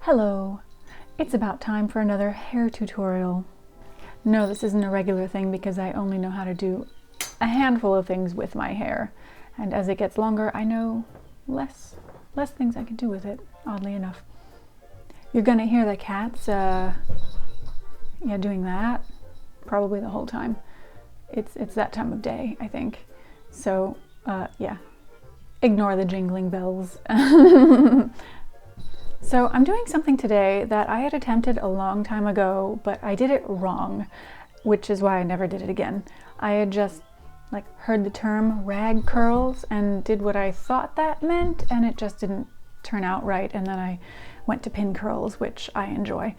Hello, it's about time for another hair tutorial. No, this isn't a regular thing because I only know how to do a handful of things with my hair. And as it gets longer, I know less things I can do with it, oddly enough. You're gonna hear the cats, doing that probably the whole time. It's that time of day, I think. So, yeah, ignore the jingling bells. So I'm doing something today that I had attempted a long time ago, but I did it wrong, which is why I never did it again. I had just heard the term rag curls and did what I thought that meant, and it just didn't turn out right. And then I went to pin curls, which I enjoy.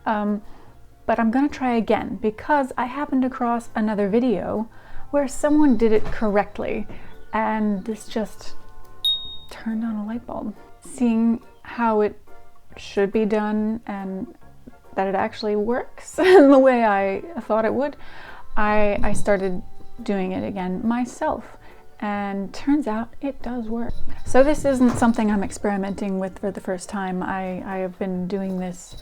But I'm gonna try again because I happened across another video where someone did it correctly, and this just turned on a light bulb. Seeing how it should be done and that it actually works the way I thought it would, I started doing it again myself, and turns out it does work. So this isn't something I'm experimenting with for the first time. I have been doing this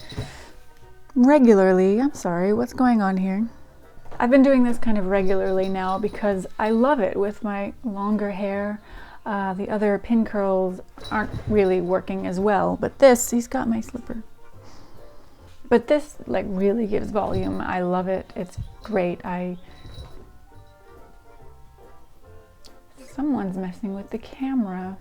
regularly. I'm sorry, what's going on here? I've been doing this kind of regularly now because I love it with my longer hair. The other pin curls aren't really working as well, but this, he's got my slipper. But this really gives volume. I love it. It's great. Someone's messing with the camera.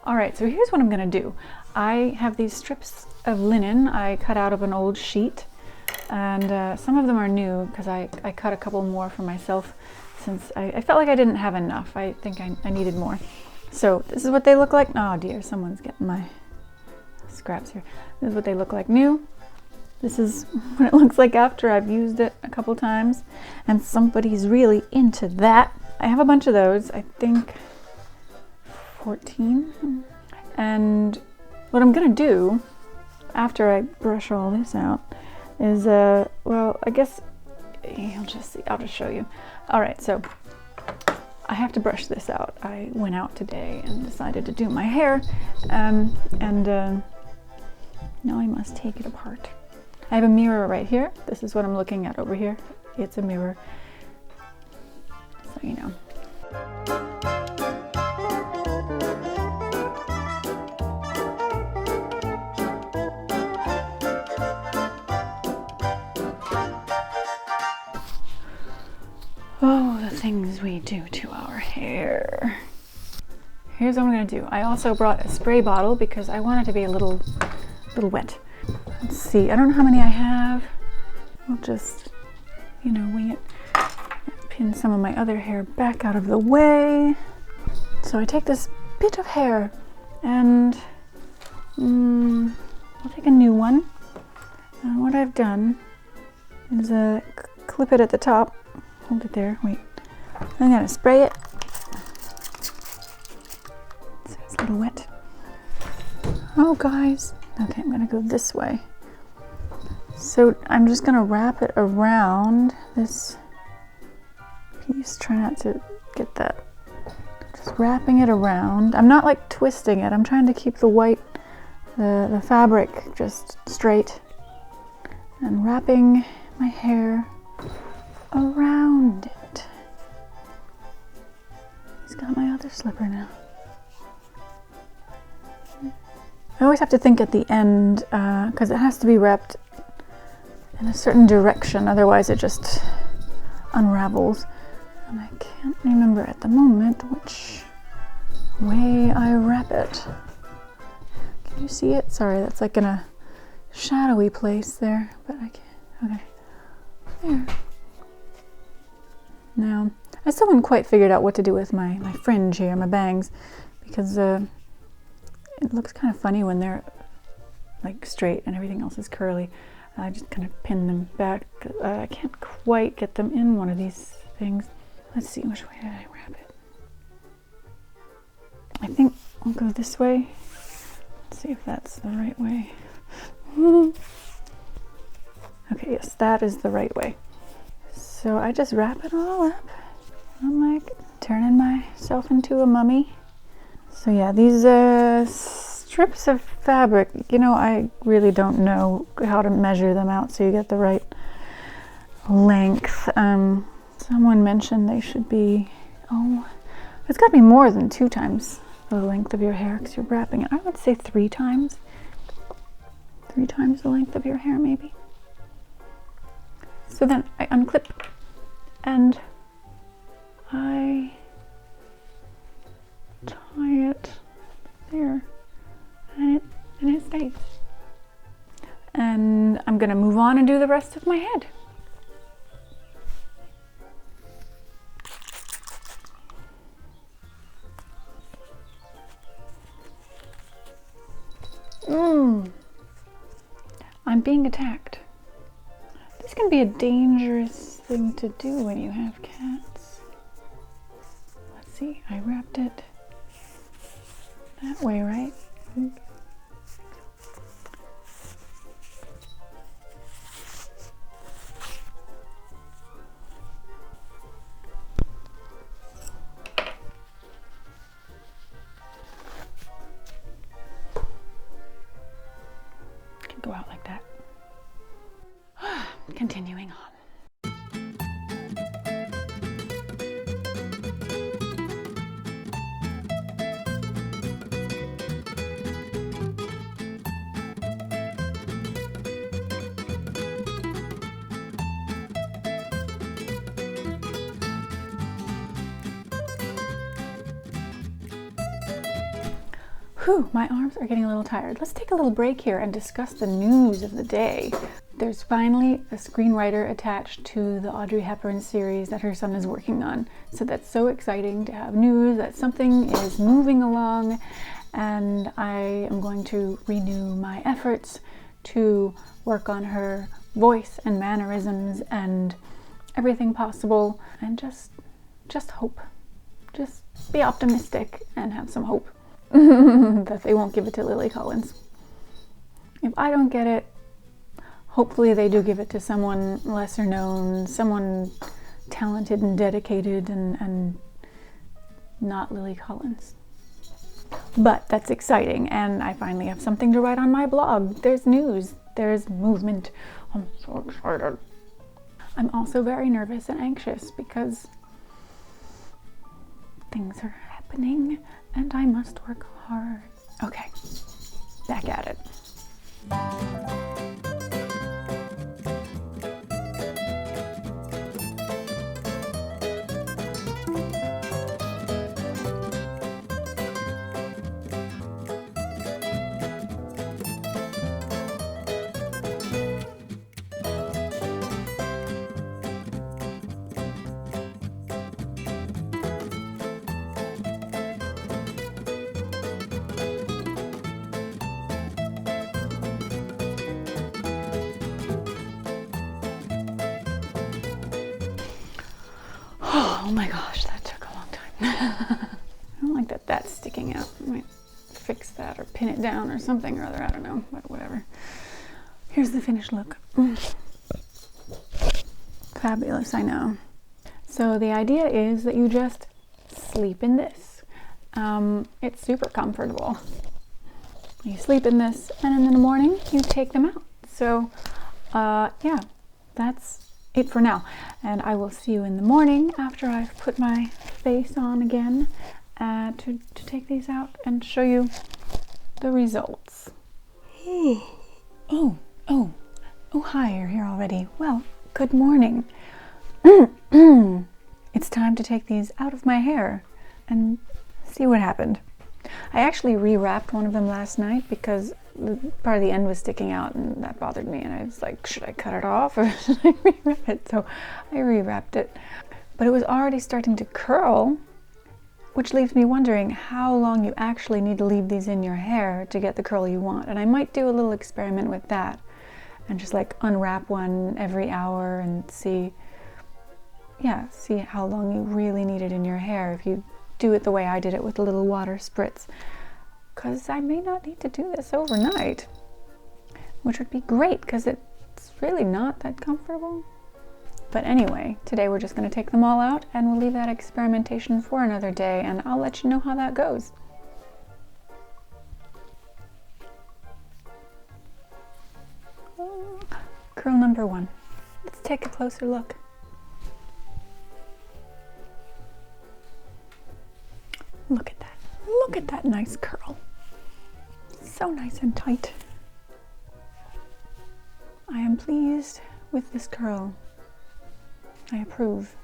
All right, so here's what I'm gonna do. I have these strips of linen I cut out of an old sheet, and some of them are new because I cut a couple more for myself since I felt like I didn't have enough. I think I needed more. So this is what they look like. Oh dear, someone's getting my scraps here. This is what they look like new. This is what it looks like after I've used it a couple times, and somebody's really into that. I have a bunch of those, I think 14. And what I'm gonna do after I brush all this out is, well, I guess you'll just see. I'll just show you. All right, so I have to brush this out. I went out today and decided to do my hair, and now I must take it apart. I have a mirror right here. This is what I'm looking at over here. It's a mirror, so you know. Oh, the things we do to our hair. Here's what I'm gonna do. I also brought a spray bottle because I want it to be a little wet. Let's see, I don't know how many I have. We'll just, wing it. Pin some of my other hair back out of the way. So I take this bit of hair and I'll take a new one. And what I've done is clip it at the top. Hold it there, wait. I'm gonna spray it. So it's a little wet. Oh guys. Okay, I'm gonna go this way. So I'm just gonna wrap it around this piece. Try not to get that. Just wrapping it around. I'm not twisting it. I'm trying to keep the white, the fabric just straight. And wrapping my hair around it. He's got my other slipper now. I always have to think at the end because it has to be wrapped in a certain direction, otherwise it just unravels. And I can't remember at the moment which way I wrap it. Can you see it? Sorry, that's in a shadowy place there, but I can't. Okay. There. Now, I still haven't quite figured out what to do with my fringe here, my bangs, because it looks kind of funny when they're straight and everything else is curly. I just kind of pin them back. I can't quite get them in one of these things. Let's see, which way did I wrap it? I think I'll go this way. Let's see if that's the right way. Okay, yes, that is the right way. So I just wrap it all up. I'm turning myself into a mummy. So yeah, these strips of fabric, you know, I really don't know how to measure them out so you get the right length. Someone mentioned they should be, it's got to be more than 2 times the length of your hair because you're wrapping it. I would say 3 times. 3 times the length of your hair, maybe. So then I unclip and I tie it there, and it stays. And I'm gonna move on and do the rest of my head. I'm being attacked. This can be a dangerous thing to do when you have cats. Let's see, I wrapped it that way, right? Can go out like that. Continuing on. Whew, my arms are getting a little tired. Let's take a little break here and discuss the news of the day. There's finally a screenwriter attached to the Audrey Hepburn series that her son is working on. So that's so exciting to have news that something is moving along, and I am going to renew my efforts to work on her voice and mannerisms and everything possible, and just hope. Just be optimistic and have some hope that they won't give it to Lily Collins. If I don't get it, hopefully they do give it to someone lesser known, someone talented and dedicated, and not Lily Collins. But that's exciting, and I finally have something to write on my blog. There's news, there's movement. I'm so excited. I'm also very nervous and anxious because things are happening and I must work hard. Okay, back at it. Oh my gosh, that took a long time. I don't like that that's sticking out. I might fix that or pin it down or something or other. I don't know, but whatever. Here's the finished look. Fabulous, I know. So the idea is that you just sleep in this. It's super comfortable. You sleep in this, and then in the morning you take them out. So yeah, that's it for now, and I will see you in the morning after I've put my face on again to take these out and show you the results. Oh, hi, you're here already. Well, good morning. It's time to take these out of my hair and see what happened. I actually rewrapped one of them last night because part of the end was sticking out and that bothered me, and I was like, should I cut it off or should I rewrap it? So I rewrapped it, but it was already starting to curl, which leaves me wondering how long you actually need to leave these in your hair to get the curl you want. And I might do a little experiment with that and just like unwrap one every hour and see how long you really need it in your hair if you do it the way I did it with a little water spritz. Because I may not need to do this overnight, which would be great because it's really not that comfortable. But anyway, today we're just going to take them all out and we'll leave that experimentation for another day, and I'll let you know how that goes. Curl number 1. Let's take a closer look. Look at that. Look at that nice curl. So nice and tight. I am pleased with this curl. I approve.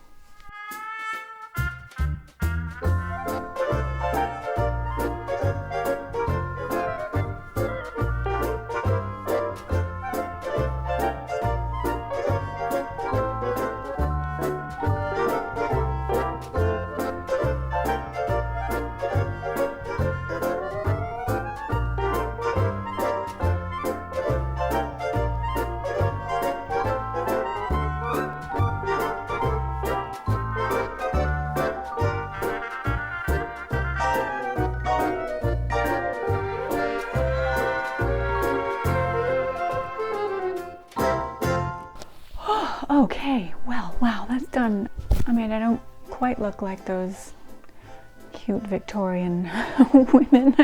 Okay, well, wow, that's done. I mean, I don't quite look like those cute Victorian women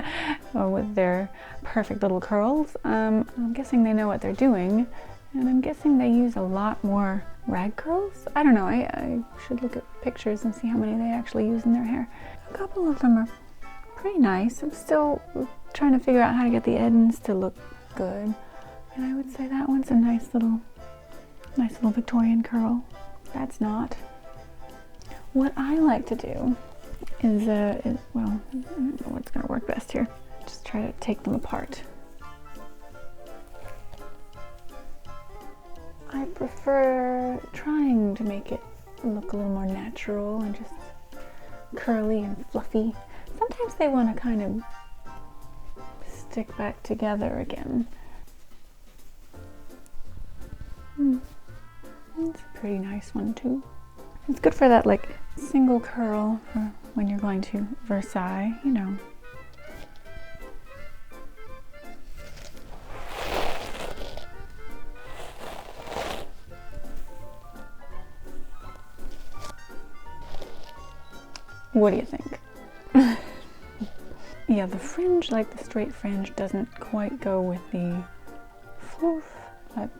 with their perfect little curls. I'm guessing they know what they're doing, and I'm guessing they use a lot more rag curls. I don't know, I should look at pictures and see how many they actually use in their hair. A couple of them are pretty nice. I'm still trying to figure out how to get the ends to look good, and I would say that one's a nice little Victorian curl. That's not. What I like to do is well, I don't know what's gonna work best here. Just try to take them apart. I prefer trying to make it look a little more natural and just curly and fluffy. Sometimes they want to kind of stick back together again. It's a pretty nice one too. It's good for that like single curl for when you're going to Versailles, you know. What do you think? Yeah, the fringe, like the straight fringe, doesn't quite go with the fluff, but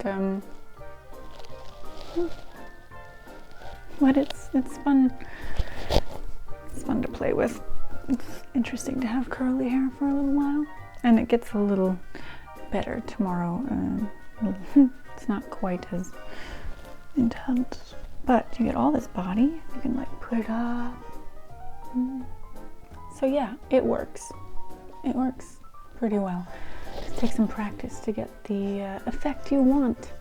it's fun. It's fun to play with. It's interesting to have curly hair for a little while, and it gets a little better tomorrow. It's not quite as intense, but you get all this body. You can like put it up. So yeah, it works. It works pretty well. Just take some practice to get the effect you want.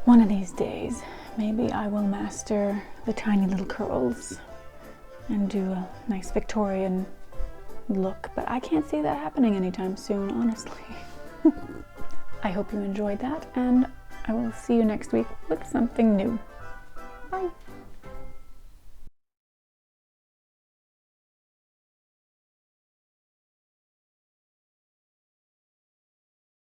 One of these days, maybe I will master the tiny little curls and do a nice Victorian look, but I can't see that happening anytime soon, honestly. I hope you enjoyed that, and I will see you next week with something new. Bye.